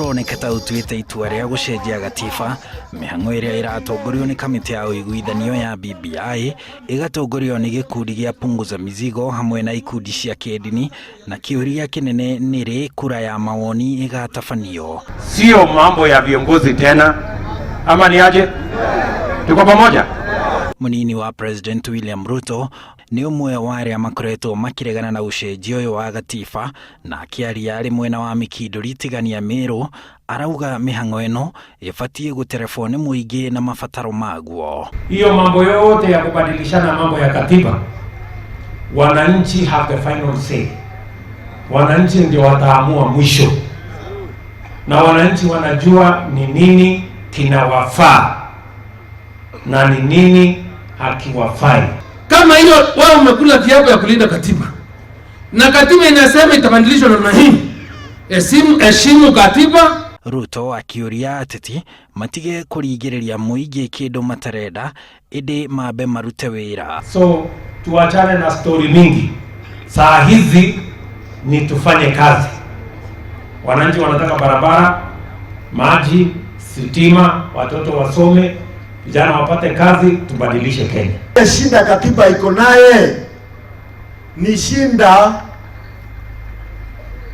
kuroneka ta utuite iturwa ria gucenjia gatiba mihango iria iratongorio ni kamiti ya uiguithanio ya BBI igatongorio ni gikundi gia punguza mizigo hamwe na ikundi cia kidini na kiuria kinene niri kura ya mawoni igatafanio. Sio mambo ya viongozi tena, ama ni aje? Tuko pamoja. Munini wa President William Ruto ni umwe wa aria makoretwo makiregana na gucenjio wa gatiba na akiaria ari mwena wa mikinduri Tigania Meru arauga mihango eno ibatii guterefone muingi na mabataro maguo. Hiyo mambo yote ya kubadilishana mambo ya katiba, wananchi have the final say. Wananchi ndio wataamua mwisho, na wananchi wanajua ni nini kinawafaa na ni nini hakiwafai. Kama hiyo wao umekula kiapo ya kulinda katiba na katiba inasema itabadilishwa namna hii, heshimu katiba. Ruto akiuria ateti matige kurigiriria muingi kindu matarenda indi mabe marute wira. So tuachane na story mingi, saa hizi ni tufanye kazi. Wananchi wanataka barabara, maji, sitima, watoto wasome, vijana wapate kazi, tubadilishe Kenya. Shinda katiba iko naye ni shinda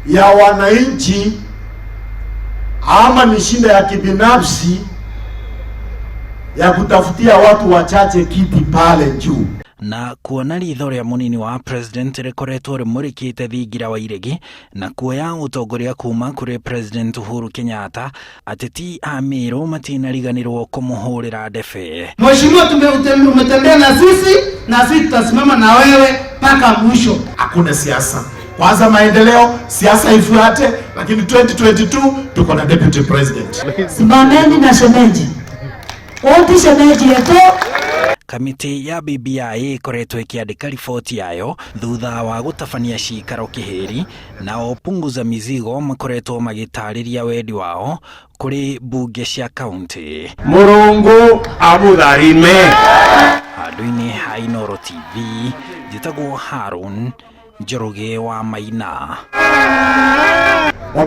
ya wananchi ama ni shinda ya kibinafsi ya kutafutia watu wachache kiti pale juu. Na kuona ritho ria munini wa president rikoretwo rimurikite thingira wa iregi na kuoya utongoria kuma kuri President Uhuru Kenyatta, ateti a Meru matinariganirwo kumuhurira ndebe. Mheshimiwa, umetembea na sisi tutasimama na wewe mpaka mwisho. Hakuna siasa, kwanza maendeleo, siasa ifuate, lakini 2022 tuko na deputy president. Simameni na shemeji. Wote shemeji yetu. Kamiti ya BBI ikoretwo ikiandika riboti yayo thutha wa gutabania cikaro kihiri na opunguza mizigo makoretwo magitariria wendi wao kuri bunge cia kaunti. Murungu abutharime. Handu-ini Hainoro TV jitagwo Harun Njoroge wa Maina.